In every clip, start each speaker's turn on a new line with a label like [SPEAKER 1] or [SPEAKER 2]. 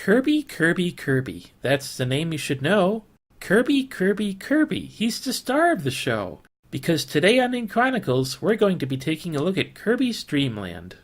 [SPEAKER 1] Kirby, Kirby, Kirby. That's the name you should know. Kirby, Kirby, Kirby. He's the star of the show. Because today on Ninchronicles, we're going to be taking a look at Kirby's Dream Land.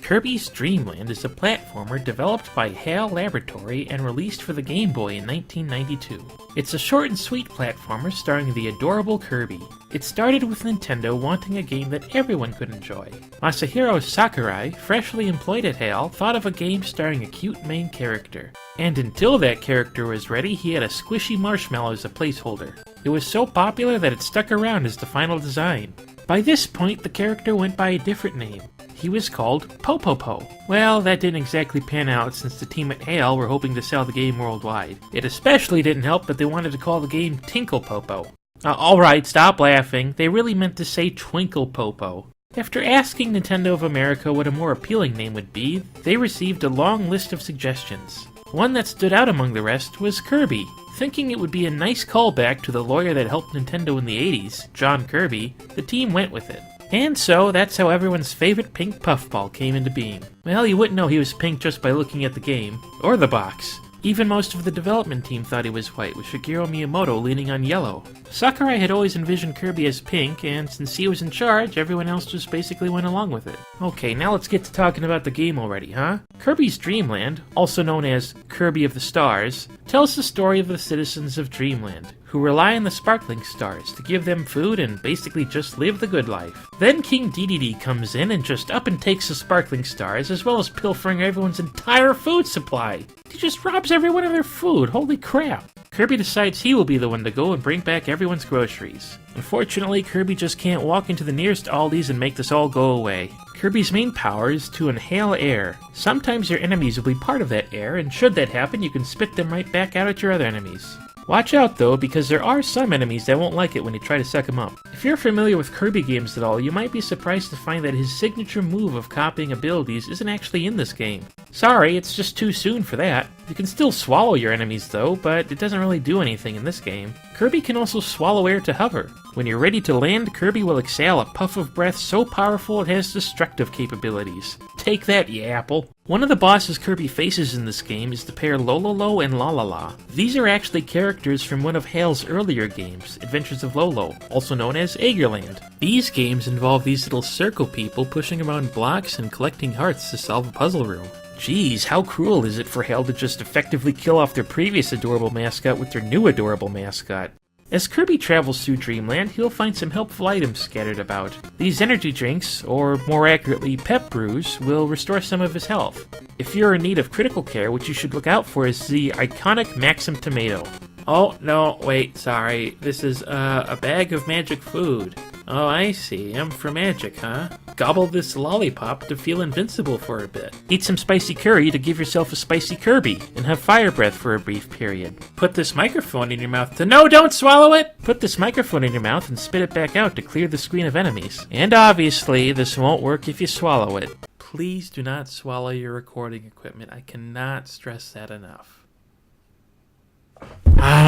[SPEAKER 1] Kirby's Dream Land is a platformer developed by HAL Laboratory and released for the Game Boy in 1992. It's a short and sweet platformer starring the adorable Kirby. It started with Nintendo wanting a game that everyone could enjoy. Masahiro Sakurai, freshly employed at HAL, thought of a game starring a cute main character. And until that character was ready, he had a squishy marshmallow as a placeholder. It was so popular that it stuck around as the final design. By this point, the character went by a different name. He was called Popopo. Well, that didn't exactly pan out since the team at HAL were hoping to sell the game worldwide. It especially didn't help that they wanted to call the game Tinkle Popo. Alright, stop laughing. They really meant to say Twinkle Popo. After asking Nintendo of America what a more appealing name would be, they received a long list of suggestions. One that stood out among the rest was Kirby. Thinking it would be a nice callback to the lawyer that helped Nintendo in the 80s, John Kirby, the team went with it. And so, that's how everyone's favorite pink puffball came into being. Well, you wouldn't know he was pink just by looking at the game, or the box. Even most of the development team thought he was white, with Shigeru Miyamoto leaning on yellow. Sakurai had always envisioned Kirby as pink, and since he was in charge, everyone else just basically went along with it. Okay, now let's get to talking about the game already, huh? Kirby's Dream Land, also known as Kirby of the Stars, tells the story of the citizens of Dreamland, who rely on the sparkling stars to give them food and basically just live the good life. Then King Dedede comes in and just up and takes the sparkling stars, as well as pilfering everyone's entire food supply. He just robs everyone of their food, holy crap. Kirby decides he will be the one to go and bring back everyone's groceries. Unfortunately, Kirby just can't walk into the nearest Aldi's and make this all go away. Kirby's main power is to inhale air. Sometimes your enemies will be part of that air, and should that happen, you can spit them right back out at your other enemies. Watch out though, because there are some enemies that won't like it when you try to suck them up. If you're familiar with Kirby games at all, you might be surprised to find that his signature move of copying abilities isn't actually in this game. Sorry, it's just too soon for that. You can still swallow your enemies though, but it doesn't really do anything in this game. Kirby can also swallow air to hover. When you're ready to land, Kirby will exhale a puff of breath so powerful it has destructive capabilities. Take that, you apple! One of the bosses Kirby faces in this game is the pair Lololo and Lalala. These are actually characters from one of HAL's earlier games, Adventures of Lolo, also known as Agerland. These games involve these little circle people pushing around blocks and collecting hearts to solve a puzzle room. Geez, how cruel is it for HAL to just effectively kill off their previous adorable mascot with their new adorable mascot? As Kirby travels through Dreamland, he'll find some helpful items scattered about. These energy drinks, or more accurately pep brews, will restore some of his health. If you're in need of critical care, what you should look out for is the iconic Maxim tomato. Oh, no, wait, sorry. This is, a bag of magic food. Oh, I see. I'm for magic, huh? Gobble this lollipop to feel invincible for a bit. Eat some spicy curry to give yourself a spicy Kirby, and have fire breath for a brief period. Put this microphone in your mouth to— No, don't swallow it! Put this microphone in your mouth and spit it back out to clear the screen of enemies. And obviously, this won't work if you swallow it. Please do not swallow your recording equipment. I cannot stress that enough.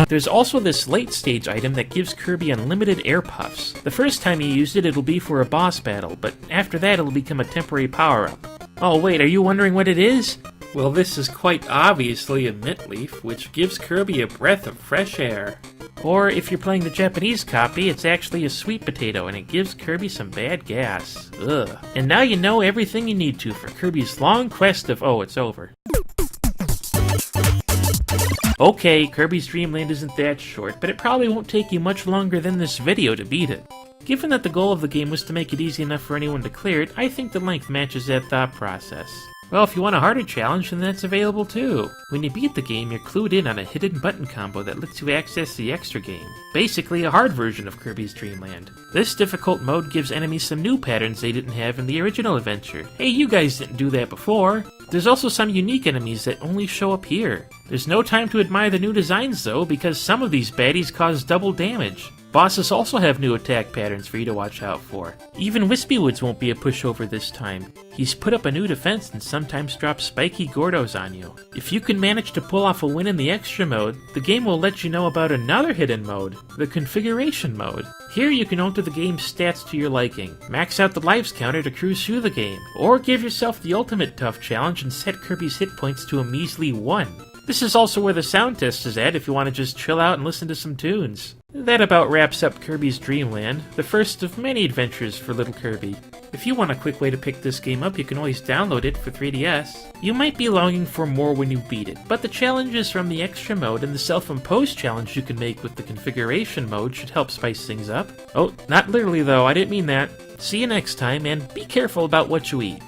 [SPEAKER 1] There's also this late stage item that gives Kirby unlimited air puffs. The first time you use it, it'll be for a boss battle, but after that it'll become a temporary power-up. Oh wait, are you wondering what it is? Well, this is quite obviously a mint leaf, which gives Kirby a breath of fresh air. Or if you're playing the Japanese copy, it's actually a sweet potato and it gives Kirby some bad gas. Ugh. And now you know everything you need to for Kirby's long quest of— oh, it's over. Okay, Kirby's Dream Land isn't that short, but it probably won't take you much longer than this video to beat it. Given that the goal of the game was to make it easy enough for anyone to clear it, I think the length matches that thought process. Well, if you want a harder challenge, then that's available too. When you beat the game, you're clued in on a hidden button combo that lets you access the extra game. Basically, a hard version of Kirby's Dream Land. This difficult mode gives enemies some new patterns they didn't have in the original adventure. Hey, you guys didn't do that before! There's also some unique enemies that only show up here. There's no time to admire the new designs though, because some of these baddies cause double damage. Bosses also have new attack patterns for you to watch out for. Even Wispywoods won't be a pushover this time. He's put up a new defense and sometimes drops spiky Gordos on you. If you can manage to pull off a win in the extra mode, the game will let you know about another hidden mode, the configuration mode. Here you can alter the game's stats to your liking, max out the lives counter to cruise through the game, or give yourself the ultimate tough challenge and set Kirby's hit points to a measly 1. This is also where the sound test is at if you want to just chill out and listen to some tunes. That about wraps up Kirby's Dream Land, the first of many adventures for little Kirby. If you want a quick way to pick this game up, you can always download it for 3DS. You might be longing for more when you beat it, but the challenges from the extra mode and the self-imposed challenge you can make with the configuration mode should help spice things up. Oh, not literally though, I didn't mean that. See you next time, and be careful about what you eat.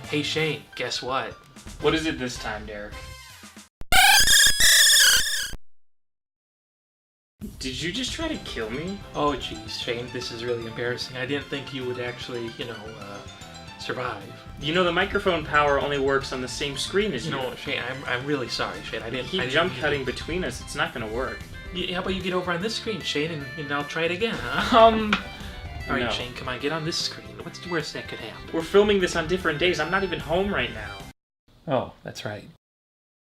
[SPEAKER 1] Hey Shane, guess what?
[SPEAKER 2] What is it this time, Derek? Did you just try to kill me?
[SPEAKER 1] Oh geez, Shane, this is really embarrassing. I didn't think you would actually, survive.
[SPEAKER 2] You know the microphone power only works on the same screen as you.
[SPEAKER 1] No, Shane, I'm really sorry, Shane. I didn't
[SPEAKER 2] jump cutting between us. It's not gonna work.
[SPEAKER 1] How about you get over on this screen, Shane, and I'll try it again, huh? Alright,
[SPEAKER 2] no.
[SPEAKER 1] Shane, come on, get on this screen. What's the worst that could happen?
[SPEAKER 2] We're filming this on different days. I'm not even home right now.
[SPEAKER 1] Oh, that's right.